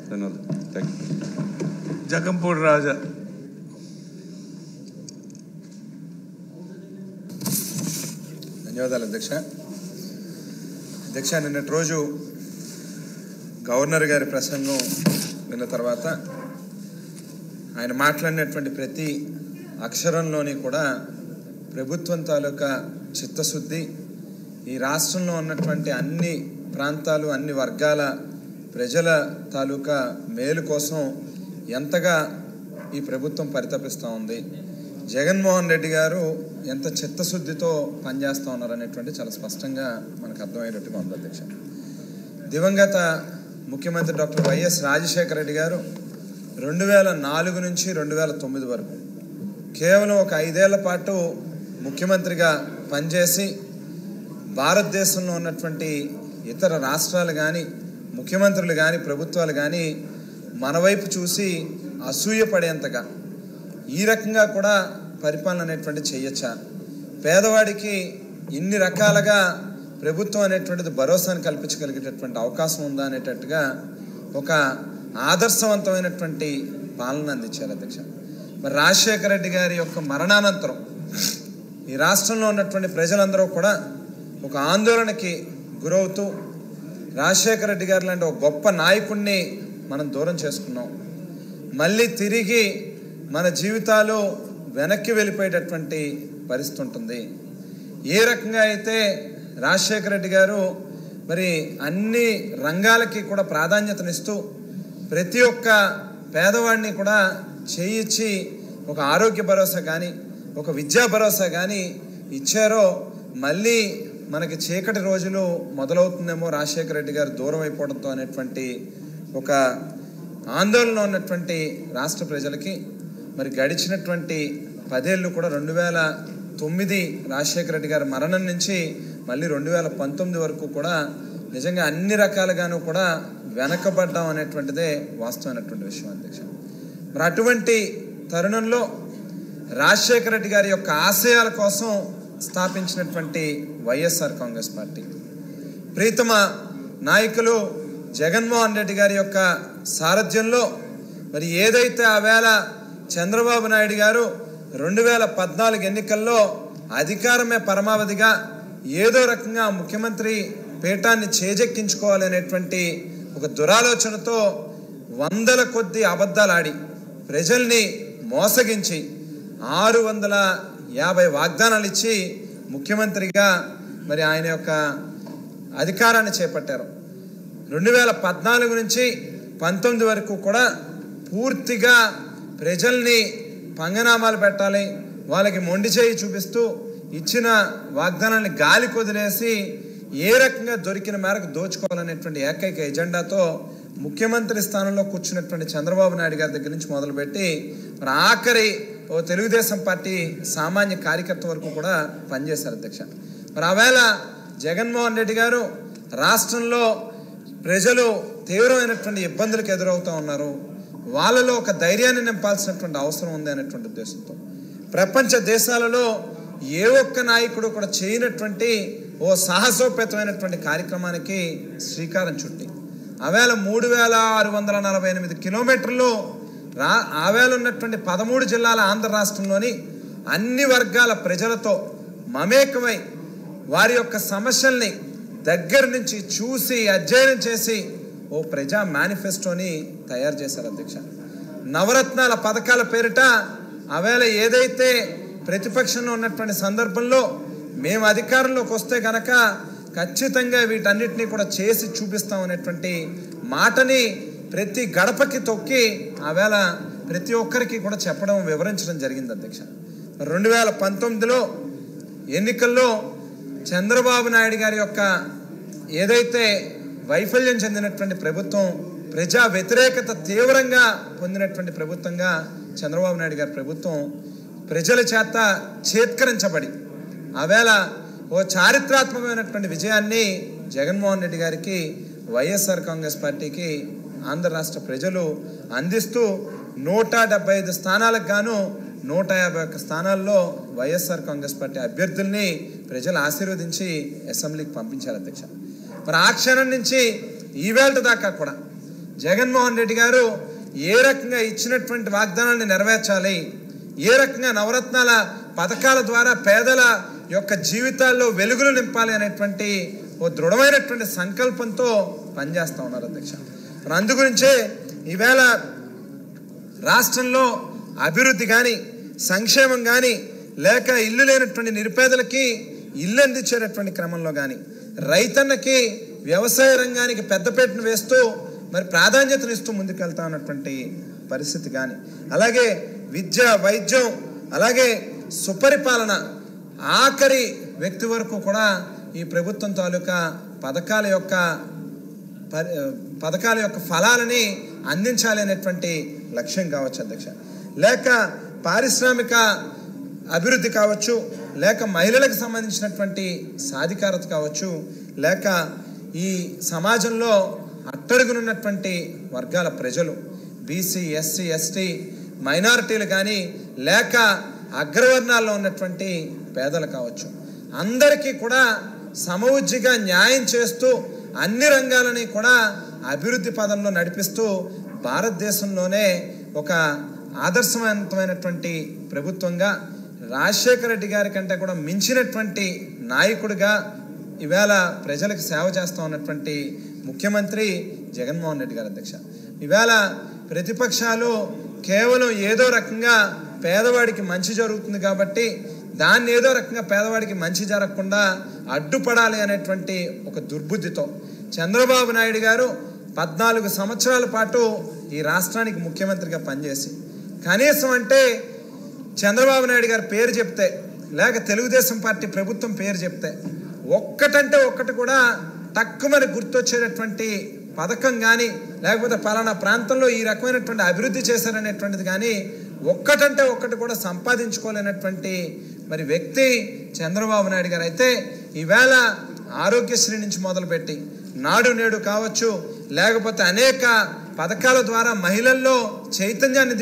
ధన్యవాదాలు. Thank you. Jagampudi Raja. ధన్యవాదాలు అధ్యక్ష. నిన్నటి రోజు గవర్నర్ గారి ప్రసంగం విన్న తర్వాత ఆయన మాట్లాడినటువంటి ప్రతి అక్షరంలోని కూడా ప్రభుత్వం తాలూకా చిత్తశుద్ధి, ఈ రాష్ట్రంలో ఉన్నటువంటి అన్ని ప్రాంతాలు అన్ని వర్గాల ప్రజల తాలూకా మేలు కోసం ఎంతగా ఈ ప్రభుత్వం పరితపిస్తూ ఉంది, జగన్మోహన్ రెడ్డి గారు ఎంత చిత్తశుద్ధితో పనిచేస్తూ ఉన్నారు అనేటువంటి చాలా స్పష్టంగా మనకు అర్థమయ్యేటట్టుగా ఉంది అధ్యక్ష. దివంగత ముఖ్యమంత్రి డాక్టర్ వైఎస్ రాజశేఖర రెడ్డి గారు 2004 నుంచి 2009 వరకు కేవలం ఒక 5 ఏళ్ల పాటు ముఖ్యమంత్రిగా పనిచేసి భారతదేశంలో ఉన్నటువంటి ఇతర రాష్ట్రాలు కానీ ముఖ్యమంత్రులు కానీ ప్రభుత్వాలు కానీ మన వైపు చూసి అసూయపడేంతగా ఈ రకంగా కూడా పరిపాలన అనేటువంటి చేయొచ్చా, పేదవాడికి ఇన్ని రకాలుగా ప్రభుత్వం అనేటువంటిది భరోసాను కల్పించగలిగేటటువంటి అవకాశం ఉందా అనేటట్టుగా ఒక ఆదర్శవంతమైనటువంటి పాలన అందించారు అధ్యక్ష. మరి రాజశేఖర రెడ్డి గారి యొక్క మరణానంతరం ఈ రాష్ట్రంలో ఉన్నటువంటి ప్రజలందరూ కూడా ఒక ఆందోళనకి గురవుతూ రాజశేఖర రెడ్డి గారు లాంటి ఒక గొప్ప నాయకుడిని మనం దూరం చేసుకున్నాం, మళ్ళీ తిరిగి మన జీవితాలు వెనక్కి వెళ్ళిపోయేటటువంటి పరిస్థితి ఉంటుంది. ఏ రకంగా అయితే రాజశేఖర రెడ్డి గారు మరి అన్ని రంగాలకి కూడా ప్రాధాన్యతనిస్తూ ప్రతి ఒక్క పేదవాడిని కూడా చేయించి ఒక ఆరోగ్య భరోసా కానీ ఒక విద్యా భరోసా కానీ ఇచ్చారో, మళ్ళీ మనకి చీకటి రోజులు మొదలవుతుందేమో రాజశేఖర రెడ్డి గారు దూరం అయిపోవడంతో అనేటువంటి ఒక ఆందోళన ఉన్నటువంటి రాష్ట్ర ప్రజలకి మరి గడిచినటువంటి 10 ఏళ్ళు కూడా 2009 రాజశేఖర రెడ్డి గారి మరణం నుంచి మళ్ళీ 2019 వరకు కూడా నిజంగా అన్ని రకాలుగాను కూడా వెనకబడ్డాం అనేటువంటిదే వాస్తవమైనటువంటి విషయం అధ్యక్ష. మరి అటువంటి తరుణంలో రాజశేఖర రెడ్డి గారి యొక్క ఆశయాల కోసం స్థాపించినటువంటి వైఎస్ఆర్ కాంగ్రెస్ పార్టీ ప్రీతమ నాయకులు జగన్మోహన్ రెడ్డి గారి యొక్క సారథ్యంలో మరి ఏదైతే ఆవేళ చంద్రబాబు నాయుడు గారు 2014 ఎన్నికల్లో అధికారమే పరమావధిగా ఏదో రకంగా ముఖ్యమంత్రి పీఠాన్ని చేజెక్కించుకోవాలనేటువంటి ఒక దురాలోచనతో 100 కొద్ది అబద్ధాలు ఆడి ప్రజల్ని మోసగించి 650 వాగ్దానాలు ఇచ్చి ముఖ్యమంత్రిగా మరి ఆయన యొక్క అధికారాన్ని చేపట్టారు. 2014 నుంచి 19 వరకు కూడా పూర్తిగా ప్రజల్ని పంగనామాలు పెట్టాలి, వాళ్ళకి మొండి చేయి చూపిస్తూ ఇచ్చిన వాగ్దానాన్ని గాలి కొదిలేసి ఏ రకంగా దొరికిన మేరకు దోచుకోవాలనేటువంటి ఏకైక ఎజెండాతో ముఖ్యమంత్రి స్థానంలో కూర్చున్నటువంటి చంద్రబాబు నాయుడు గారి దగ్గర నుంచి మొదలుపెట్టి మరి ఆఖరి ఓ తెలుగుదేశం పార్టీ సామాన్య కార్యకర్త వరకు కూడా పనిచేశారు అధ్యక్ష. మరి ఆవేళ జగన్మోహన్ రెడ్డి గారు రాష్ట్రంలో ప్రజలు తీవ్రమైనటువంటి ఇబ్బందులకు ఎదురవుతూ ఉన్నారు, వాళ్ళలో ఒక ధైర్యాన్ని నింపాల్సినటువంటి అవసరం ఉంది అనేటువంటి ఉద్దేశంతో ప్రపంచ దేశాలలో ఏ ఒక్క నాయకుడు కూడా చేయనటువంటి ఓ సాహసోపేతమైనటువంటి కార్యక్రమానికి శ్రీకారం చుట్టి ఆవేళ 3648 కిలోమీటర్లు ఆవేళ ఉన్నటువంటి 13 జిల్లాల ఆంధ్ర రాష్ట్రంలోని అన్ని వర్గాల ప్రజలతో మమేకమై వారి యొక్క సమస్యల్ని దగ్గర నుంచి చూసి అధ్యయనం చేసి ఓ ప్రజా మేనిఫెస్టోని తయారు చేశారు అధ్యక్ష. నవరత్నాల పథకాల పేరిట ఆవేళ ఏదైతే ప్రతిపక్షంలో ఉన్నటువంటి సందర్భంలో మేము అధికారంలోకి వస్తే కనుక ఖచ్చితంగా వీటన్నిటినీ కూడా చేసి చూపిస్తామనేటువంటి మాటని ప్రతి గడపకి తొక్కి ఆవేళ ప్రతి ఒక్కరికి కూడా చెప్పడం వివరించడం జరిగింది అధ్యక్ష. 2019లో ఎన్నికల్లో చంద్రబాబు నాయుడు గారి యొక్క ఏదైతే వైఫల్యం చెందినటువంటి ప్రభుత్వం, ప్రజా వ్యతిరేకత తీవ్రంగా పొందినటువంటి ప్రభుత్వంగా చంద్రబాబు నాయుడు గారి ప్రభుత్వం ప్రజల చేత చేత్కరించబడి ఆవేళ ఓ చారిత్రాత్మకమైనటువంటి విజయాన్ని జగన్మోహన్ రెడ్డి గారికి వైఎస్ఆర్ కాంగ్రెస్ పార్టీకి ఆంధ్ర రాష్ట్ర ప్రజలు అందిస్తూ 175 స్థానాలకు గాను 151 స్థానాల్లో వైఎస్ఆర్ కాంగ్రెస్ పార్టీ అభ్యర్థుల్ని ప్రజలు ఆశీర్వదించి అసెంబ్లీకి పంపించారు అధ్యక్ష. మరి ఆ క్షణం నుంచి ఈవేళ దాకా కూడా జగన్మోహన్ రెడ్డి గారు ఏ రకంగా ఇచ్చినటువంటి వాగ్దానాన్ని నెరవేర్చాలి, ఏ రకంగా నవరత్నాల పథకాల ద్వారా పేదల యొక్క జీవితాల్లో వెలుగులు నింపాలి అనేటువంటి ఓ దృఢమైనటువంటి సంకల్పంతో పనిచేస్తూ ఉన్నారు అధ్యక్ష. మరి అందుగురించే ఈవేళ రాష్ట్రంలో అభివృద్ధి కానీ సంక్షేమం కానీ లేక ఇల్లు లేనటువంటి నిరుపేదలకి ఇల్లు అందించేటటువంటి క్రమంలో కానీ రైతన్నకి వ్యవసాయ రంగానికి పెద్దపీటను వేస్తూ మరి ప్రాధాన్యతనిస్తూ ముందుకెళ్తా ఉన్నటువంటి పరిస్థితి కానీ అలాగే విద్య వైద్యం అలాగే సుపరిపాలన ఆఖరి వ్యక్తి వరకు కూడా ఈ ప్రభుత్వం తాలూకా పథకాల యొక్క ఫలాలని అందించాలి అనేటువంటి లక్ష్యం కావచ్చు అధ్యక్ష. లేక పారిశ్రామిక అభివృద్ధి కావచ్చు, లేక మహిళలకు సంబంధించినటువంటి సాధికారత కావచ్చు, లేక ఈ సమాజంలో అట్టడుగునున్నటువంటి వర్గాల ప్రజలు బీసీ ఎస్సీ ఎస్టీ మైనారిటీలు కానీ లేక అగ్రవర్ణాల్లో ఉన్నటువంటి పేదలు కావచ్చు, అందరికీ కూడా సమవుజ్జిగా న్యాయం చేస్తూ అన్ని రంగాలని కూడా అభివృద్ధి పదంలో నడిపిస్తూ భారతదేశంలోనే ఒక ఆదర్శవంతమైనటువంటి ప్రభుత్వంగా రాజశేఖర రెడ్డి గారి కంటే కూడా మించినటువంటి నాయకుడిగా ఈవేళ ప్రజలకు సేవ చేస్తూ ఉన్నటువంటి ముఖ్యమంత్రి జగన్మోహన్ రెడ్డి గారు అధ్యక్ష. ఈవేళ ప్రతిపక్షాలు కేవలం ఏదో రకంగా పేదవాడికి మంచి జరుగుతుంది కాబట్టి దాన్ని ఏదో రకంగా పేదవాడికి మంచి జరగకుండా అడ్డుపడాలి అనేటువంటి ఒక దుర్బుద్ధితో చంద్రబాబు నాయుడు గారు 14 సంవత్సరాల పాటు ఈ రాష్ట్రానికి ముఖ్యమంత్రిగా పనిచేసి కనీసం అంటే చంద్రబాబు నాయుడు గారి పేరు చెప్తే లేక తెలుగుదేశం పార్టీ ప్రభుత్వం పేరు చెప్తే ఒక్కటంటే ఒక్కటి కూడా తక్కువని గుర్తొచ్చేటటువంటి పథకం కానీ లేకపోతే పలానా ప్రాంతంలో ఈ రకమైనటువంటి అభివృద్ధి చేశారనేటువంటిది కానీ ఒక్కటంటే ఒక్కటి కూడా సంపాదించుకోలేనటువంటి మరి వ్యక్తి చంద్రబాబు నాయుడు గారు. అయితే ఈవేళ ఆరోగ్యశ్రీ నుంచి మొదలుపెట్టి నాడు నేడు కావచ్చు, లేకపోతే అనేక పథకాల ద్వారా మహిళల్లో చైతన్యాన్ని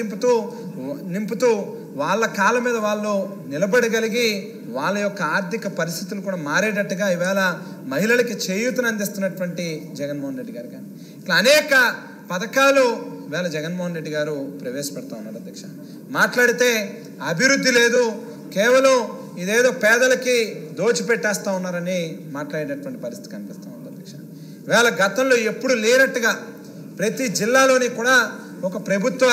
నింపుతూ వాళ్ళ కాళ్ళ మీద వాళ్ళు నిలబడగలిగి వాళ్ళ యొక్క ఆర్థిక పరిస్థితులు కూడా మారేటట్టుగా ఈవేళ మహిళలకి చేయూతను అందిస్తున్నటువంటి జగన్మోహన్ రెడ్డి గారు కానీ ఇట్లా అనేక పథకాలు ఈవేళ జగన్మోహన్ రెడ్డి గారు ప్రవేశపెడతా ఉన్నారు అధ్యక్ష. మాట్లాడితే అభివృద్ధి లేదు, కేవలం ఇదేదో పేదలకి దోచిపెట్టేస్తా ఉన్నారని మాట్లాడేటటువంటి పరిస్థితి కనిపిస్తూ ఉంది అధ్యక్ష. ఈవేళ గతంలో ఎప్పుడు లేనట్టుగా ప్రతి జిల్లాలోని కూడా ఒక ప్రభుత్వ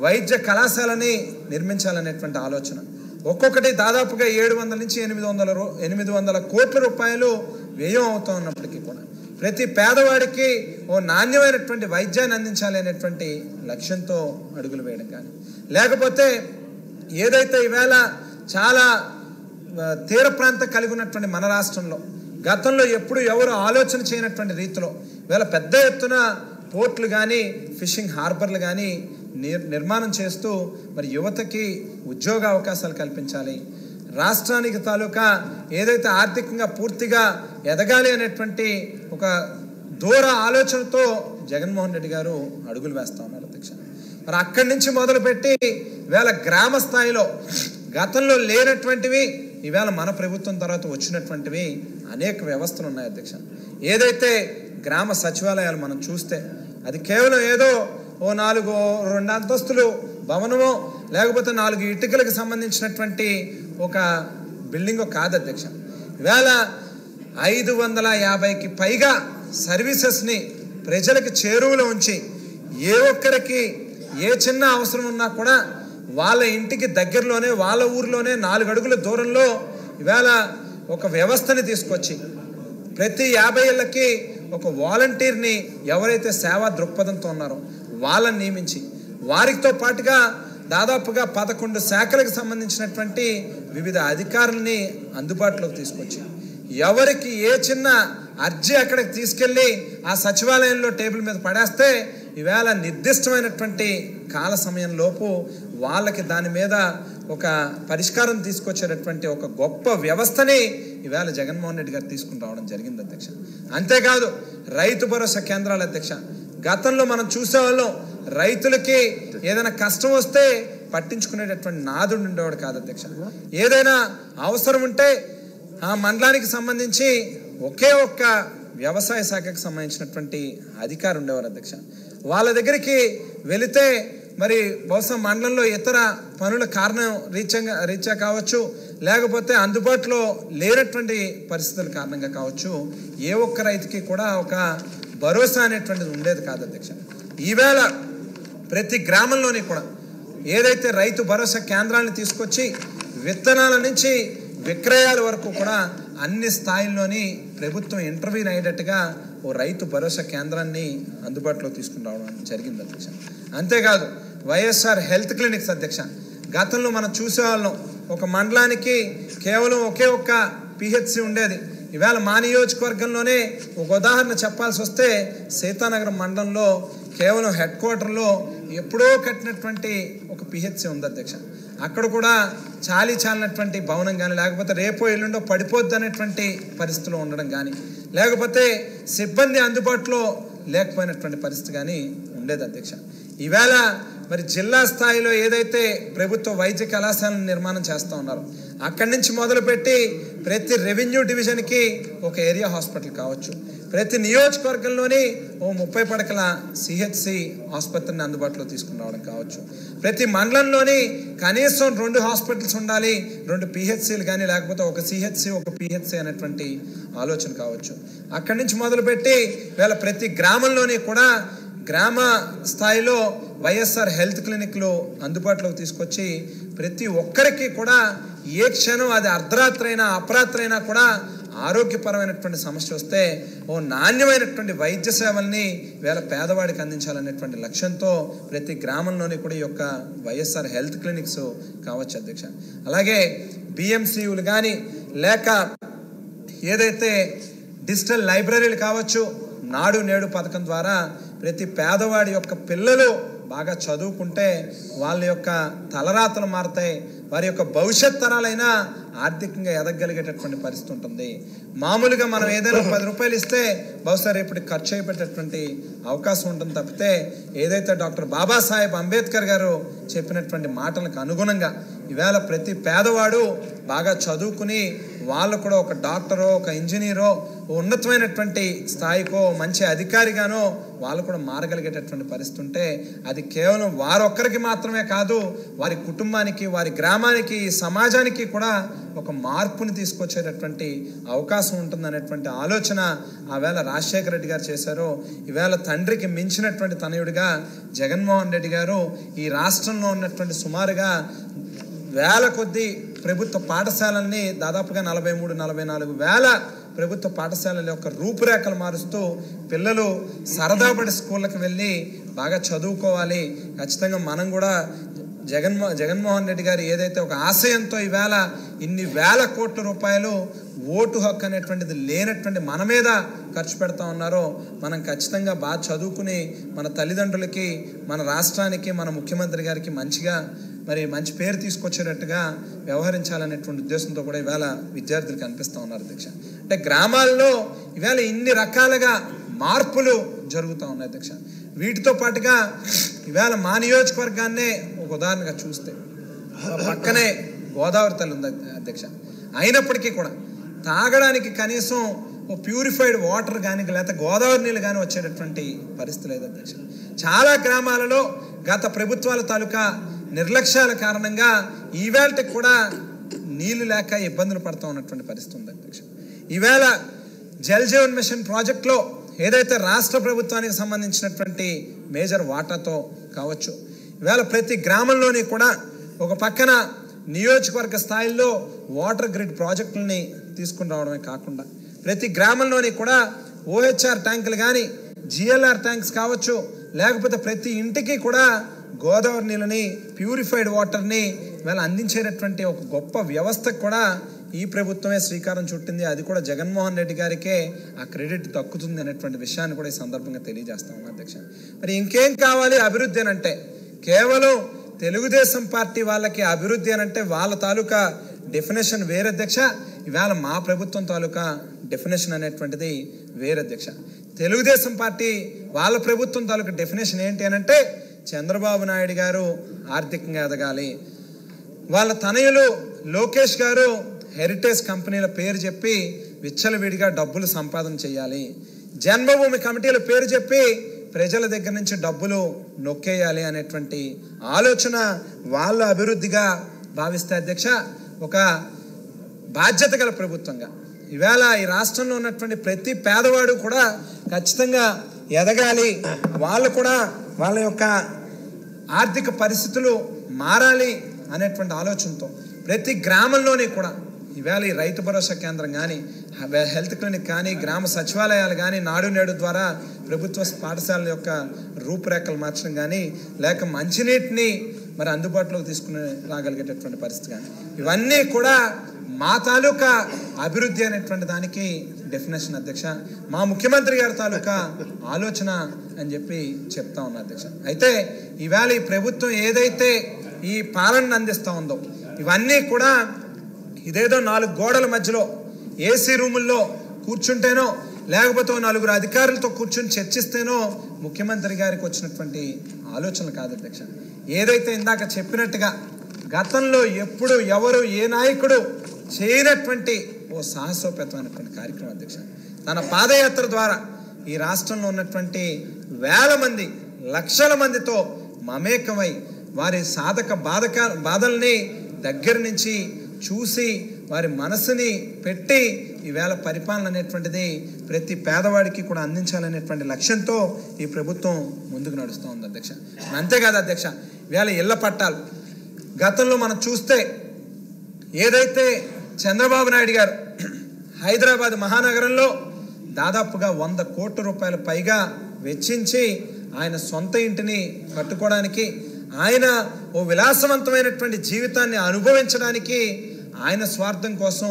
వైద్య కళాశాలని నిర్మించాలనేటువంటి ఆలోచన. ఒక్కొక్కటి దాదాపుగా 700 నుంచి 800 కోట్ల రూపాయలు వ్యయం అవుతూ ఉన్నప్పటికీ కూడా ప్రతి పేదవాడికి ఓ నాణ్యమైనటువంటి వైద్యాన్ని అందించాలి అనేటువంటి లక్ష్యంతో అడుగులు వేయడం కానీ లేకపోతే ఏదైతే ఈవేళ చాలా తీర ప్రాంతం కలిగి ఉన్నటువంటి మన రాష్ట్రంలో గతంలో ఎప్పుడు ఎవరు ఆలోచన చేయనటువంటి రీతిలో ఈవేళ పెద్ద ఎత్తున పోర్ట్లు కానీ ఫిషింగ్ హార్బర్లు కానీ నిర్మాణం చేస్తూ మరి యువతకి ఉద్యోగ అవకాశాలు కల్పించాలి, రాష్ట్రానికి తాలూకా ఏదైతే ఆర్థికంగా పూర్తిగా ఎదగాలి అనేటువంటి ఒక దూర ఆలోచనతో జగన్మోహన్ రెడ్డి గారు అడుగులు వేస్తూ ఉన్నారు అధ్యక్ష. మరి అక్కడి నుంచి మొదలుపెట్టి ఈవేళ గ్రామ స్థాయిలో గతంలో లేనటువంటివి ఈవేళ మన ప్రభుత్వం తర్వాత వచ్చినటువంటివి అనేక వ్యవస్థలు ఉన్నాయి అధ్యక్ష. ఏదైతే గ్రామ సచివాలయాలు మనం చూస్తే అది కేవలం ఏదో ఓ 2 అంతస్తులు భవనమో లేకపోతే 4 ఇటుకలకు సంబంధించినటువంటి ఒక బిల్డింగ్ కాదు అధ్యక్ష. ఈవేళ 550కి పైగా సర్వీసెస్ని ప్రజలకు చేరువలో ఉంచి ఏ ఒక్కరికి ఏ చిన్న అవసరం ఉన్నా కూడా వాళ్ళ ఇంటికి దగ్గరలోనే వాళ్ళ ఊర్లోనే 4 అడుగుల దూరంలో ఈవేళ ఒక వ్యవస్థని తీసుకొచ్చి ప్రతి 50 ఏళ్ళకి ఒక వాలంటీర్ని ఎవరైతే సేవా దృక్పథంతో ఉన్నారో వాళ్ళని నియమించి వారితో పాటుగా దాదాపుగా 11 శాఖలకు సంబంధించినటువంటి వివిధ అధికారులని అందుబాటులోకి తీసుకొచ్చి ఎవరికి ఏ చిన్న అర్జీ అక్కడికి తీసుకెళ్ళి ఆ సచివాలయంలో టేబుల్ మీద పడేస్తే ఈవేళ నిర్దిష్టమైనటువంటి కాల సమయంలోపు వాళ్ళకి దాని మీద ఒక పరిష్కారం తీసుకొచ్చేటటువంటి ఒక గొప్ప వ్యవస్థని ఈవేళ జగన్మోహన్ రెడ్డి గారు తీసుకుని రావడం జరిగింది అధ్యక్ష. అంతేకాదు రైతు భరోసా కేంద్రాల అధ్యక్ష. గతంలో మనం చూసేవాళ్ళం రైతులకి ఏదైనా కష్టం వస్తే పట్టించుకునేటటువంటి నాదుడు ఉండేవాడు కాదు అధ్యక్ష. ఏదైనా అవసరం ఉంటే ఆ మండలానికి సంబంధించి ఒకే ఒక్క వ్యవసాయ శాఖకు సంబంధించినటువంటి అధికారి ఉండేవారు అధ్యక్ష. వాళ్ళ దగ్గరికి వెళితే మరి బహుశా మండలంలో ఇతర పనుల కారణం రీత్యా కావచ్చు, లేకపోతే అందుబాటులో లేనటువంటి పరిస్థితుల కారణంగా కావచ్చు, ఏ ఒక్క రైతుకి కూడా ఒక భరోసా అనేటువంటిది ఉండేది కాదు అధ్యక్ష. ఈవేళ ప్రతి గ్రామంలోని కూడా ఏదైతే రైతు భరోసా కేంద్రాలను తీసుకొచ్చి విత్తనాల నుంచి విక్రయాల వరకు కూడా అన్ని స్థాయిల్లోని ప్రభుత్వం ఇంటర్వ్యూని అయ్యేటట్టుగా ఓ రైతు భరోసా కేంద్రాన్ని అందుబాటులో తీసుకుని రావడం జరిగింది అధ్యక్ష. అంతేకాదు వైఎస్ఆర్ హెల్త్ క్లినిక్స్ అధ్యక్ష, గతంలో మనం చూసేవాళ్ళం ఒక మండలానికి కేవలం ఒకే ఒక్క పిహెచ్సి ఉండేది. ఇవాళ మా నియోజకవర్గంలోనే ఒక ఉదాహరణ చెప్పాల్సి వస్తే సీతానగరం మండలంలో కేవలం హెడ్ క్వార్టర్లో ఎప్పుడో కట్టినటువంటి ఒక పిహెచ్సి ఉంది అధ్యక్ష. అక్కడ కూడా చాలినటువంటి భవనం కానీ, లేకపోతే రేపో ఎల్లుండో పడిపోద్ది అనేటువంటి పరిస్థితులు ఉండడం కానీ, లేకపోతే సిబ్బంది అందుబాటులో లేకపోయినటువంటి పరిస్థితి కానీ ఉండేది అధ్యక్ష. ఈవేళ మరి జిల్లా స్థాయిలో ఏదైతే ప్రభుత్వ వైద్య కళాశాలను నిర్మాణం చేస్తూ ఉన్నారో అక్కడి నుంచి మొదలుపెట్టి ప్రతి రెవెన్యూ డివిజన్కి ఒక ఏరియా హాస్పిటల్ కావచ్చు, ప్రతి నియోజకవర్గంలోని ఓ 30 పడకల సిహెచ్సి ఆసుపత్రిని అందుబాటులో తీసుకుని రావడం కావచ్చు, ప్రతి మండలంలోని కనీసం 2 హాస్పిటల్స్ ఉండాలి, 2 పిహెచ్సిలు కానీ, లేకపోతే ఒక సిహెచ్సి ఒక పిహెచ్సి అనేటువంటి ఆలోచన కావచ్చు. అక్కడి నుంచి మొదలుపెట్టి వీళ్ళ ప్రతి గ్రామంలోని కూడా గ్రామ స్థాయిలో వైఎస్ఆర్ హెల్త్ క్లినిక్లు అందుబాటులోకి తీసుకొచ్చి ప్రతి ఒక్కరికి కూడా ఏ క్షణం అది అర్ధరాత్రి అయినా అపరాత్రి అయినా కూడా ఆరోగ్యపరమైనటువంటి సమస్య వస్తే ఓ నాణ్యమైనటువంటి వైద్య సేవల్ని వీళ్ళ పేదవాడికి అందించాలనేటువంటి లక్ష్యంతో ప్రతి గ్రామంలోని కూడా ఈ యొక్క వైఎస్ఆర్ హెల్త్ క్లినిక్స్ కావచ్చు అధ్యక్ష. అలాగే బిఎంసీలు కానీ, లేక ఏదైతే డిజిటల్ లైబ్రరీలు కావచ్చు, నాడు నేడు పథకం ద్వారా ప్రతి పేదవాడి యొక్క పిల్లలు బాగా చదువుకుంటే వాళ్ళ యొక్క తలరాతలు మారుతాయి, వారి యొక్క భవిష్యత్ తరాలైనా ఆర్థికంగా ఎదగలిగేటటువంటి పరిస్థితి ఉంటుంది. మామూలుగా మనం ఏదైనా 10 రూపాయలు ఇస్తే బహుశా రేపటికి ఖర్చు అయిపోయేటటువంటి అవకాశం ఉంటుంది తప్పితే ఏదైతే డాక్టర్ బాబాసాహెబ్ అంబేద్కర్ గారు చెప్పినటువంటి మాటలకు అనుగుణంగా ఈవేళ ప్రతి పేదవాడు బాగా చదువుకుని వాళ్ళు కూడా ఒక డాక్టరో ఒక ఇంజనీరో ఉన్నతమైనటువంటి స్థాయికో మంచి అధికారిగానో వాళ్ళు కూడా మారగలిగేటటువంటి పరిస్థితి ఉంటే అది కేవలం వారొక్కరికి మాత్రమే కాదు, వారి కుటుంబానికి, వారి గ్రామానికి, సమాజానికి కూడా ఒక మార్పుని తీసుకొచ్చేటటువంటి అవకాశం ఉంటుందనేటువంటి ఆలోచన ఆవేళ రాజశేఖర రెడ్డి గారు చేశారు. ఈవేళ తండ్రికి మించినటువంటి తనయుడిగా జగన్మోహన్ రెడ్డి గారు ఈ రాష్ట్రంలో ఉన్నటువంటి సుమారుగా వేల కొద్ది ప్రభుత్వ పాఠశాలల్ని దాదాపుగా 43-44 వేల ప్రభుత్వ పాఠశాలల యొక్క రూపురేఖలు మారుస్తూ పిల్లలు సరదాపడి స్కూళ్ళకి వెళ్ళి బాగా చదువుకోవాలి. ఖచ్చితంగా మనం కూడా జగన్మోహన్ రెడ్డి గారు ఏదైతే ఒక ఆశయంతో ఈవేళ ఇన్ని వేల కోట్ల రూపాయలు ఓటు హక్కు అనేటువంటిది లేనటువంటి మన మీద ఖర్చు పెడతా ఉన్నారో మనం ఖచ్చితంగా బాగా చదువుకుని మన తల్లిదండ్రులకి, మన రాష్ట్రానికి, మన ముఖ్యమంత్రి గారికి మంచి పేరు తీసుకొచ్చేటట్టుగా వ్యవహరించాలనేటువంటి ఉద్దేశంతో కూడా ఈవేళ విద్యార్థులు కనిపిస్తూ ఉన్నారు అధ్యక్ష. అంటే గ్రామాల్లో ఈవేళ ఇన్ని రకాలుగా మార్పులు జరుగుతూ ఉన్నాయి అధ్యక్ష. వీటితో పాటుగా ఈవేళ మా నియోజకవర్గాన్నే ఒక ఉదాహరణగా చూస్తే పక్కనే గోదావరి తల్లి ఉంది అధ్యక్ష. అయినప్పటికీ కూడా తాగడానికి కనీసం ఓ ప్యూరిఫైడ్ వాటర్ కానీ లేకపోతే గోదావరి నీళ్ళు కానీ వచ్చేటటువంటి పరిస్థితి లేదు అధ్యక్ష. చాలా గ్రామాలలో గత ప్రభుత్వాల తాలూకా నిర్లక్ష్యాల కారణంగా ఈవేళకి కూడా నీళ్లు లేక ఇబ్బందులు పడుతూ ఉన్నటువంటి పరిస్థితి ఉంది అధ్యక్ష. ఈవేళ జల్ జీవన్ మిషన్ ప్రాజెక్టులో ఏదైతే రాష్ట్ర ప్రభుత్వానికి సంబంధించినటువంటి మేజర్ వాటాతో కావచ్చు, ఈవేళ ప్రతి గ్రామంలోని కూడా ఒక పక్కన నియోజకవర్గ స్థాయిలో వాటర్ గ్రిడ్ ప్రాజెక్టులని తీసుకుని రావడమే కాకుండా ప్రతి గ్రామంలోని కూడా OHR ట్యాంకులు కానీ, GLR ట్యాంక్స్ కావచ్చు, లేకపోతే ప్రతి ఇంటికి కూడా గోదావరి నీళ్ళని, ప్యూరిఫైడ్ వాటర్ని వీళ్ళు అందించేటటువంటి ఒక గొప్ప వ్యవస్థకు కూడా ఈ ప్రభుత్వమే శ్రీకారం చుట్టింది. అది కూడా జగన్మోహన్ రెడ్డి గారికే ఆ క్రెడిట్ దక్కుతుంది అనేటువంటి విషయాన్ని కూడా ఈ సందర్భంగా తెలియజేస్తా ఉన్నాను అధ్యక్ష. మరి ఇంకేం కావాలి అభివృద్ధి అని అంటే? కేవలం తెలుగుదేశం పార్టీ వాళ్ళకి అభివృద్ధి అని అంటే వాళ్ళ తాలూకా డెఫినేషన్ వేరే అధ్యక్ష, ఇవాళ మా ప్రభుత్వం తాలూకా డెఫినేషన్ అనేటువంటిది వేరే అధ్యక్ష. తెలుగుదేశం పార్టీ వాళ్ళ ప్రభుత్వం తాలూకా డెఫినేషన్ ఏంటి అని అంటే చంద్రబాబు నాయుడు గారు ఆర్థికంగా ఎదగాలి, వాళ్ళ తనయులు లోకేష్ గారు హెరిటేజ్ కంపెనీల పేరు చెప్పి విచ్చలవిడిగా డబ్బులు సంపాదన చేయాలి, జన్మభూమి కమిటీల పేరు చెప్పి ప్రజల దగ్గర నుంచి డబ్బులు నొక్కేయాలి అనేటువంటి ఆలోచన వాళ్ళ అభివృద్ధిగా భావిస్తే అధ్యక్ష, ఒక బాధ్యత గల ప్రభుత్వంగా ఈవేళ ఈ రాష్ట్రంలో ఉన్నటువంటి ప్రతి పేదవాడు కూడా ఖచ్చితంగా ఎదగాలి, వాళ్ళు కూడా వాళ్ళ యొక్క ఆర్థిక పరిస్థితులు మారాలి అనేటువంటి ఆలోచనతో ప్రతి గ్రామంలోని కూడా ఈవేళ ఈ రైతు భరోసా కేంద్రం కానీ, హెల్త్ క్లినిక్ కానీ, గ్రామ సచివాలయాలు కానీ, నాడు నేడు ద్వారా ప్రభుత్వ పాఠశాలల యొక్క రూపురేఖలు మార్చడం కానీ, లేక మంచినీటిని మరి అందుబాటులోకి తీసుకుని రాగలిగేటటువంటి పరిస్థితి కానీ, ఇవన్నీ కూడా మా తాలూకా అభివృద్ధి అనేటువంటి దానికి డెఫినేషన్ అధ్యక్ష. మా ముఖ్యమంత్రి గారి తాలూకా ఆలోచన అని చెప్పి చెప్తా ఉన్నా అధ్యక్ష. అయితే ఈవేళ ఈ ప్రభుత్వం ఏదైతే ఈ పాలనను అందిస్తూ ఉందో ఇవన్నీ కూడా ఇదేదో 4 గోడల మధ్యలో ఏసీ రూముల్లో కూర్చుంటేనో లేకపోతే 4 అధికారులతో కూర్చుని చర్చిస్తేనో ముఖ్యమంత్రి గారికి వచ్చినటువంటి ఆలోచనలు కాదు అధ్యక్ష. ఏదైతే ఇందాక చెప్పినట్టుగా గతంలో ఎప్పుడు ఎవరు ఏ నాయకుడు చేయనటువంటి ఓ సాహసోపేతమైనటువంటి కార్యక్రమం అధ్యక్ష. తన పాదయాత్ర ద్వారా ఈ రాష్ట్రంలో ఉన్నటువంటి వేల మంది లక్షల మందితో మమేకమై వారి బాధల్ని దగ్గర నుంచి చూసి వారి మనసుని పెట్టి ఈవేళ పరిపాలన అనేటువంటిది ప్రతి పేదవాడికి కూడా అందించాలనేటువంటి లక్ష్యంతో ఈ ప్రభుత్వం ముందుకు నడుస్తూ ఉంది అధ్యక్ష. అంతేకాదు అధ్యక్ష, ఈవేళ ఇళ్ల పట్టాలు గతంలో మనం చూస్తే ఏదైతే చంద్రబాబు నాయుడు గారు హైదరాబాద్ మహానగరంలో దాదాపుగా 100 కోట్ల రూపాయల పైగా వెచ్చించి ఆయన సొంత ఇంటిని కట్టుకోవడానికి, ఆయన ఓ విలాసవంతమైనటువంటి జీవితాన్ని అనుభవించడానికి, ఆయన స్వార్థం కోసం,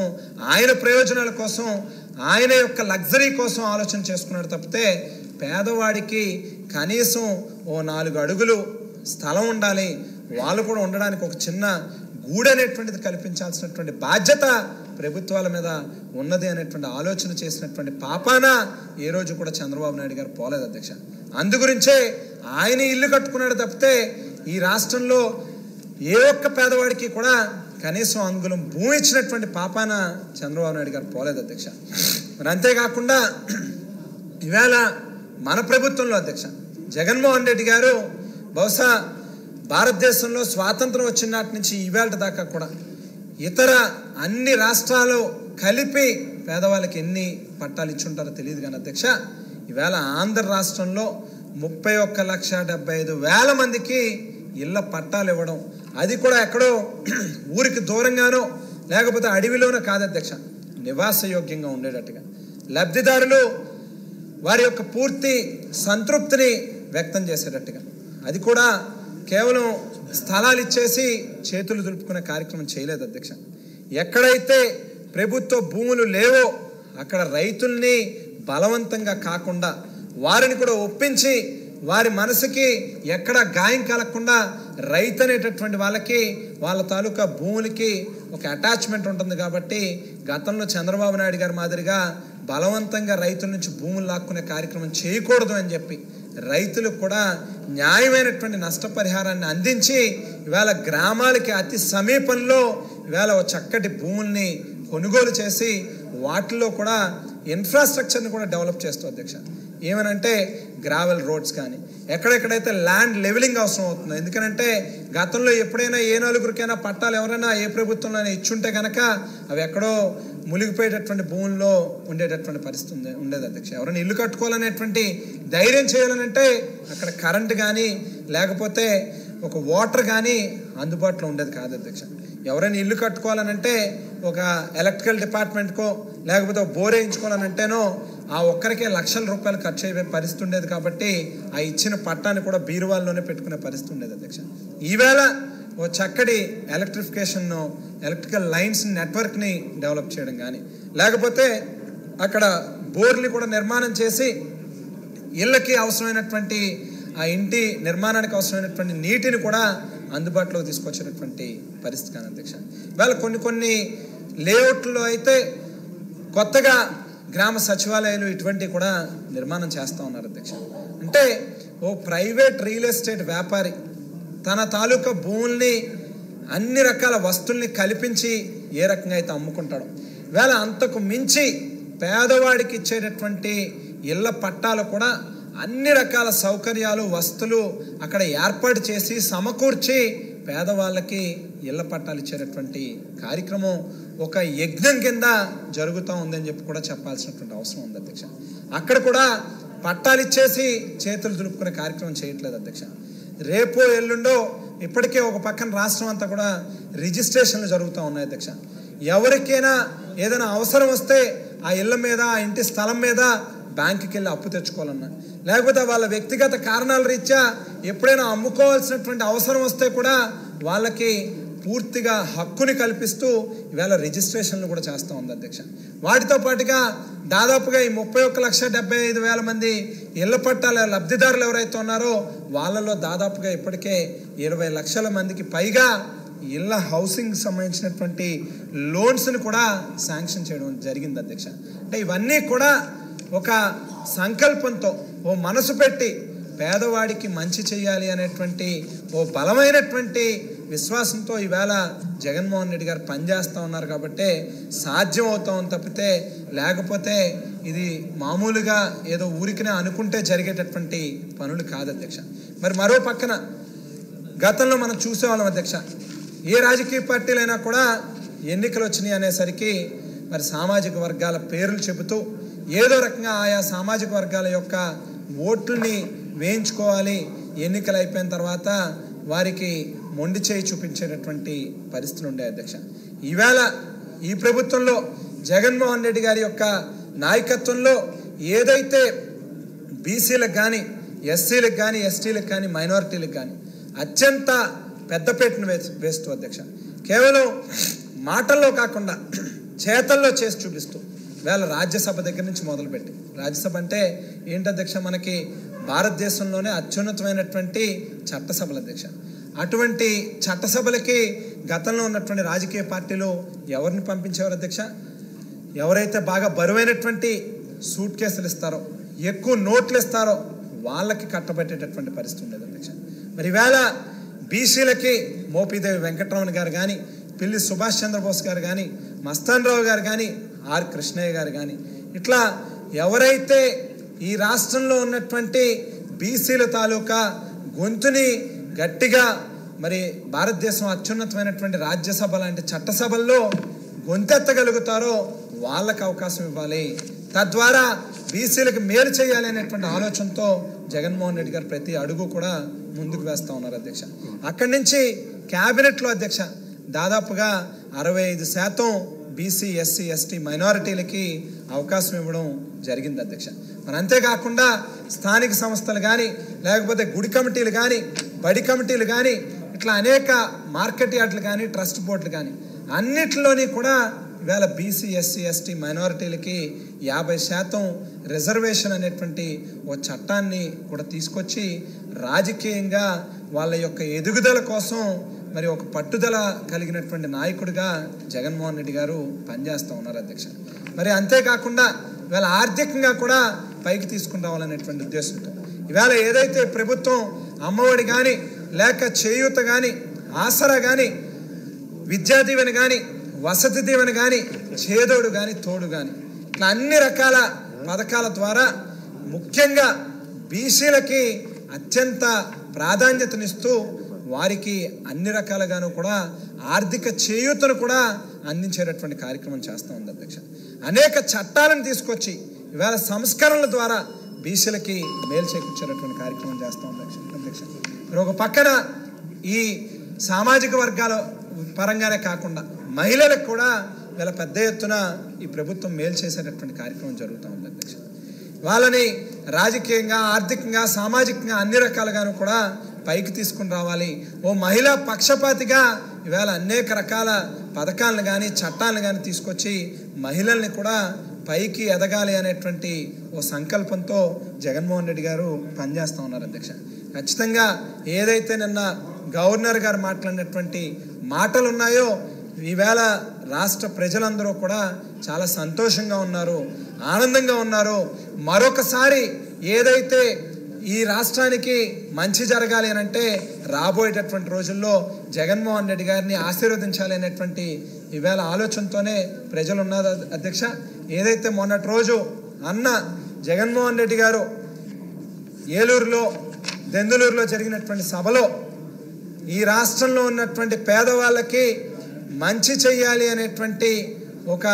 ఆయన ప్రయోజనాల కోసం, ఆయన యొక్క లగ్జరీ కోసం ఆలోచన చేసుకున్నాడు తప్పితే పేదవాడికి కనీసం ఓ 4 అడుగులు స్థలం ఉండాలి, వాళ్ళు కూడా ఉండడానికి ఒక చిన్న గూడు అనేటువంటిది కల్పించాల్సినటువంటి బాధ్యత ప్రభుత్వాల మీద ఉన్నది అనేటువంటి ఆలోచన చేసినటువంటి పాపాన ఏ రోజు కూడా చంద్రబాబు నాయుడు గారు పోలేదు అధ్యక్ష. అందుగురించే ఆయన ఇల్లు కట్టుకున్నాడు తప్పితే ఈ రాష్ట్రంలో ఏ ఒక్క పేదవాడికి కూడా కనీసం అంగుళం భూమి ఇచ్చినటువంటి పాపాన చంద్రబాబు నాయుడు గారు పోలేదు అధ్యక్ష. మరి అంతేకాకుండా ఈవేళ మన ప్రభుత్వంలో అధ్యక్ష జగన్మోహన్ రెడ్డి గారు బహుశా భారతదేశంలో స్వాతంత్రం వచ్చిన నాటి నుంచి ఈవేళ దాకా కూడా ఇతర అన్ని రాష్ట్రాలు కలిపి పేదవాళ్ళకి ఎన్ని పట్టాలు ఇచ్చుంటారో తెలియదు కానీ అధ్యక్ష, ఈవేళ ఆంధ్ర రాష్ట్రంలో 31,75,000 మందికి ఇళ్ళ పట్టాలు ఇవ్వడం, అది కూడా ఎక్కడో ఊరికి దూరంగానో లేకపోతే అడవిలోనో కాదు అధ్యక్ష, నివాసయోగ్యంగా ఉండేటట్టుగా లబ్ధిదారులు వారి యొక్క పూర్తి సంతృప్తిని వ్యక్తం చేసేటట్టుగా, అది కూడా కేవలం స్థలాలు ఇచ్చేసి చేతులు దులుపుకునే కార్యక్రమం చేయలేదు అధ్యక్ష. ఎక్కడైతే ప్రభుత్వ భూములు లేవో అక్కడ రైతుల్ని బలవంతంగా కాకుండా వారిని కూడా ఒప్పించి వారి మనసుకి ఎక్కడ గాయం కలగకుండా రైతు అనేటటువంటి వాళ్ళకి వాళ్ళ తాలూకా భూములకి ఒక అటాచ్మెంట్ ఉంటుంది కాబట్టి గతంలో చంద్రబాబు నాయుడు గారి మాదిరిగా బలవంతంగా రైతుల నుంచి భూములు లాక్కునే కార్యక్రమం చేయకూడదు అని చెప్పి రైతులకు కూడా న్యాయమైనటువంటి నష్టపరిహారాన్ని అందించి ఇవాళ గ్రామాలకి అతి సమీపంలో ఇవాళ ఒక చక్కటి భూముల్ని కొనుగోలు చేసి వాటిల్లో కూడా ఇన్ఫ్రాస్ట్రక్చర్ని కూడా డెవలప్ చేస్తూ అధ్యక్ష. ఏమనంటే గ్రావెల్ రోడ్స్ కానీ ఎక్కడెక్కడైతే ల్యాండ్ లెవెలింగ్ అవసరం అవుతుందో, ఎందుకనంటే గతంలో ఎప్పుడైనా ఏ నలుగురికైనా పట్టాలు ఎవరైనా ఏ ప్రభుత్వంలో ఇచ్చుంటే కనుక అవి ఎక్కడో మునిగిపోయేటటువంటి భూముల్లో ఉండేటటువంటి పరిస్థితి ఉండేది అధ్యక్ష. ఎవరైనా ఇల్లు కట్టుకోవాలనేటువంటి ధైర్యం చేయాలనంటే అక్కడ కరెంట్ కానీ లేకపోతే ఒక వాటర్ కానీ అందుబాటులో ఉండేది కాదు అధ్యక్ష. ఎవరైనా ఇల్లు కట్టుకోవాలనంటే ఒక ఎలక్ట్రికల్ డిపార్ట్మెంట్కో లేకపోతే బోర్ వేయించుకోవాలనంటేనో ఆ ఒక్కరికే లక్షల రూపాయలు ఖర్చు అయ్యే పరిస్థితి ఉండేది కాబట్టి ఆ ఇచ్చిన పట్టాన్ని కూడా బీరువాల్లోనే పెట్టుకునే పరిస్థితి ఉండేది అధ్యక్ష. ఈవేళ ఓ చక్కటి ఎలక్ట్రికల్ లైన్స్ నెట్వర్క్ని డెవలప్ చేయడం కానీ లేకపోతే అక్కడ బోర్ని కూడా నిర్మాణం చేసి ఇళ్ళకి అవసరమైనటువంటి ఆ ఇంటి నిర్మాణానికి అవసరమైనటువంటి నీటిని కూడా అందుబాటులోకి తీసుకొచ్చినటువంటి పరిస్థితి కానీ అధ్యక్ష. ఇవాళ కొన్ని లేఅవుట్లో అయితే కొత్తగా గ్రామ సచివాలయాలు ఇటువంటివి కూడా నిర్మాణం చేస్తూ ఉన్నారు అధ్యక్ష. అంటే ఓ ప్రైవేట్ రియల్ ఎస్టేట్ వ్యాపారి తన తాలూకా భూముల్ని అన్ని రకాల వస్తువుల్ని కల్పించి ఏ రకంగా అయితే అమ్ముకుంటాడో ఇవాళ అంతకు మించి పేదవాడికి ఇచ్చేటటువంటి ఇళ్ల పట్టాలు కూడా అన్ని రకాల సౌకర్యాలు వస్తువులు అక్కడ ఏర్పాటు చేసి సమకూర్చి పేదవాళ్ళకి ఇళ్ల పట్టాలు ఇచ్చేటటువంటి కార్యక్రమం ఒక యజ్ఞం కింద జరుగుతూ ఉందని చెప్పి కూడా చెప్పాల్సినటువంటి అవసరం ఉంది అధ్యక్ష. అక్కడ కూడా పట్టాలు ఇచ్చేసి చేతులు దులుపుకునే కార్యక్రమం చేయట్లేదు అధ్యక్ష. రేపో ఎల్లుండో ఇప్పటికే ఒక పక్కన రాష్ట్రం అంతా కూడా రిజిస్ట్రేషన్లు జరుగుతూ ఉన్నాయి అధ్యక్ష. ఎవరికైనా ఏదైనా అవసరం వస్తే ఆ ఇళ్ల మీద ఆ ఇంటి స్థలం మీద బ్యాంకుకి వెళ్ళి అప్పు తెచ్చుకోవాలన్నా, లేకపోతే వాళ్ళ వ్యక్తిగత కారణాల రీత్యా ఎప్పుడైనా అమ్ముకోవాల్సినటువంటి అవసరం వస్తే కూడా వాళ్ళకి పూర్తిగా హక్కుని కల్పిస్తూ ఇవాళ రిజిస్ట్రేషన్లు కూడా చేస్తూ ఉంది అధ్యక్ష. వాటితో పాటుగా దాదాపుగా ఈ 31,75,000 మంది ఇళ్ల పట్టాల లబ్ధిదారులు ఎవరైతే ఉన్నారో వాళ్ళలో దాదాపుగా ఇప్పటికే 20 లక్షల మందికి పైగా ఇళ్ల హౌసింగ్ సంబంధించినటువంటి లోన్స్ని కూడా శాంక్షన్ చేయడం జరిగింది అధ్యక్ష. అంటే ఇవన్నీ కూడా ఒక సంకల్పంతో ఓ మనసు పెట్టి పేదవాడికి మంచి చేయాలి అనేటువంటి ఓ బలమైనటువంటి విశ్వాసంతో ఈవేళ జగన్మోహన్ రెడ్డి గారు పనిచేస్తూ ఉన్నారు కాబట్టి సాధ్యం అవుతామని తప్పితే లేకపోతే ఇది మామూలుగా ఏదో ఊరికినే అనుకుంటే జరిగేటటువంటి పనులు కాదు అధ్యక్ష. మరి మరో పక్కన గతంలో మనం చూసేవాళ్ళం అధ్యక్ష, ఏ రాజకీయ పార్టీలైనా కూడా ఎన్నికలు వచ్చినాయి అనేసరికి మరి సామాజిక వర్గాల పేర్లు చెబుతూ ఏదో రకంగా ఆయా సామాజిక వర్గాల యొక్క ఓట్లని వేయించుకోవాలి, ఎన్నికలు అయిపోయిన తర్వాత వారికి మొండి చేయి చూపించేటటువంటి పరిస్థితులు ఉండే అధ్యక్ష. ఈవేళ ఈ ప్రభుత్వంలో జగన్మోహన్ రెడ్డి గారి యొక్క నాయకత్వంలో ఏదైతే బీసీలకు కానీ ఎస్సీలకు కానీ ఎస్టీలకు కానీ మైనారిటీలకు కానీ అత్యంత పెద్దపీటను వేస్తూ అధ్యక్ష, కేవలం మాటల్లో కాకుండా చేతల్లో చేసి చూపిస్తూ వేళ రాజ్యసభ దగ్గర నుంచి మొదలుపెట్టి, రాజ్యసభ అంటే ఏంటి అధ్యక్ష, మనకి భారతదేశంలోనే అత్యున్నతమైనటువంటి చట్టసభల అధ్యక్ష. అటువంటి చట్టసభలకి గతంలో ఉన్నటువంటి రాజకీయ పార్టీలు ఎవరిని పంపించేవారు అధ్యక్ష? ఎవరైతే బాగా బరువైనటువంటి సూట్ కేసులు ఇస్తారో, ఎక్కువ నోట్లు ఇస్తారో వాళ్ళకి కట్టబెట్టేటటువంటి పరిస్థితి ఉండేది అధ్యక్ష. మరి ఈవేళ బీసీలకి మోపిదేవి వెంకటరమణ గారు కానీ, పిల్లి సుభాష్ చంద్రబోస్ గారు కానీ, మస్తాన్ రావు గారు కానీ, ఆర్ కృష్ణయ్య గారు కానీ, ఇట్లా ఎవరైతే ఈ రాష్ట్రంలో ఉన్నటువంటి బీసీల తాలూకా గొంతుని గట్టిగా మరి భారతదేశం అత్యున్నతమైనటువంటి రాజ్యసభ లాంటి చట్టసభల్లో గొంతెత్తగలుగుతారో వాళ్ళకి అవకాశం ఇవ్వాలి, తద్వారా బీసీలకు మేలు చేయాలి అనేటువంటి ఆలోచనతో జగన్మోహన్ రెడ్డి గారు ప్రతి అడుగు కూడా ముందుకు వేస్తూ ఉన్నారు అధ్యక్ష. అక్కడి నుంచి క్యాబినెట్లో అధ్యక్ష దాదాపుగా 65% బీసీ ఎస్సీ ఎస్టీ మైనారిటీలకి అవకాశం ఇవ్వడం జరిగింది అధ్యక్ష. మరి అంతేకాకుండా స్థానిక సంస్థలు కానీ, లేకపోతే గుడి కమిటీలు కానీ, బడి కమిటీలు కానీ, ఇట్లా అనేక మార్కెట్ యార్డులు కానీ, ట్రస్ట్ బోర్డులు కానీ అన్నిటిలోని కూడా ఇవాళ బీసీ ఎస్సీ ఎస్టీ మైనారిటీలకి 50% రిజర్వేషన్ అనేటువంటి ఓ చట్టాన్ని కూడా తీసుకొచ్చి రాజకీయంగా వాళ్ళ యొక్క ఎదుగుదల కోసం మరి ఒక పట్టుదల కలిగినటువంటి నాయకుడిగా జగన్మోహన్ రెడ్డి గారు పనిచేస్తూ ఉన్నారు అధ్యక్ష. మరి అంతేకాకుండా ఇవాళ ఆర్థికంగా కూడా పైకి తీసుకుని రావాలనేటువంటి ఉద్దేశంతో ఇవాళ ఏదైతే ప్రభుత్వం అమ్మఒడి కానీ, లేక చేయూత కానీ, ఆసరా కానీ, విద్యా దీవెన కానీ, వసతి దీవెన కానీ, చేదోడు కానీ, తోడు కానీ, ఇట్లా అన్ని రకాల పథకాల ద్వారా ముఖ్యంగా బీసీలకి అత్యంత ప్రాధాన్యతనిస్తూ వారికి అన్ని రకాలుగాను కూడా ఆర్థిక చేయూతను కూడా అందించేటటువంటి కార్యక్రమం చేస్తూ ఉంది అధ్యక్ష. అనేక చట్టాలను తీసుకొచ్చి ఇవాళ సంస్కరణల ద్వారా బీసీలకి మేలు చేకూర్చేటటువంటి కార్యక్రమం చేస్తూ ఉంది అధ్యక్ష. మరి ఒక పక్కన ఈ సామాజిక వర్గాల పరంగానే కాకుండా మహిళలకు కూడా వీళ్ళ పెద్ద ఎత్తున ఈ ప్రభుత్వం మేలు చేసేటటువంటి కార్యక్రమం జరుగుతూ ఉంది అధ్యక్ష. వాళ్ళని రాజకీయంగా, ఆర్థికంగా, సామాజికంగా అన్ని రకాలుగాను కూడా పైకి తీసుకుని రావాలి. ఓ మహిళా పక్షపాతిగా ఇవాళ అనేక రకాల పథకాలను కానీ, చట్టాలను కానీ తీసుకొచ్చి మహిళల్ని కూడా పైకి ఎదగాలి అనేటువంటి ఓ సంకల్పంతో జగన్మోహన్ రెడ్డి గారు పనిచేస్తూ ఉన్నారు అధ్యక్ష. ఖచ్చితంగా ఏదైతే నిన్న గవర్నర్ గారు మాట్లాడినటువంటి మాటలు ఉన్నాయో ఈవేళ రాష్ట్ర ప్రజలందరూ కూడా చాలా సంతోషంగా ఉన్నారు, ఆనందంగా ఉన్నారు. మరొకసారి ఏదైతే ఈ రాష్ట్రానికి మంచి జరగాలి అని అంటే రాబోయేటటువంటి రోజుల్లో జగన్మోహన్ రెడ్డి గారిని ఆశీర్వదించాలి అనేటువంటి ఈవేళ ఆలోచనతోనే ప్రజలు ఉన్నారు అధ్యక్ష. ఏదైతే మొన్నటి రోజు అన్న జగన్మోహన్ రెడ్డి గారు ఏలూరులో దెందులూరులో జరిగినటువంటి సభలో ఈ రాష్ట్రంలో ఉన్నటువంటి పేదవాళ్ళకి మంచి చెయ్యాలి అనేటువంటి ఒక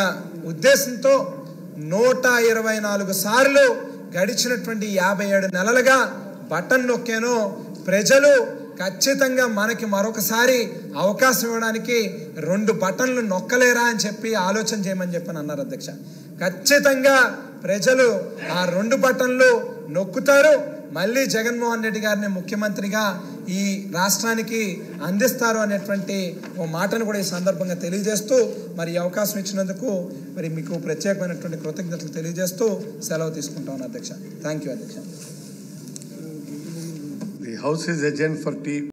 ఉద్దేశంతో 124 సార్లు గడిచినటువంటి 57 నెలలుగా బటన్ నొక్కాను. ప్రజలు ఖచ్చితంగా మనకి మరొకసారి అవకాశం ఇవ్వడానికి 2 బటన్లు నొక్కలేరా అని చెప్పి ఆలోచన చేయమని చెప్పని అన్నారు అధ్యక్ష. ఖచ్చితంగా ప్రజలు ఆ 2 బటన్లు నొక్కుతారు. మళ్ళీ జగన్మోహన్ రెడ్డి గారిని ముఖ్యమంత్రిగా ఈ రాష్ట్రానికి అందిస్తారు అనేటువంటి ఓ మాటను కూడా ఈ సందర్భంగా తెలియజేస్తూ మరి ఈ అవకాశం ఇచ్చినందుకు మరి మీకు ప్రత్యేకమైనటువంటి కృతజ్ఞతలు తెలియజేస్తూ సెలవు తీసుకుంటాను అధ్యక్ష. థ్యాంక్ యూ అధ్యక్ష. The house is adjourned for tea.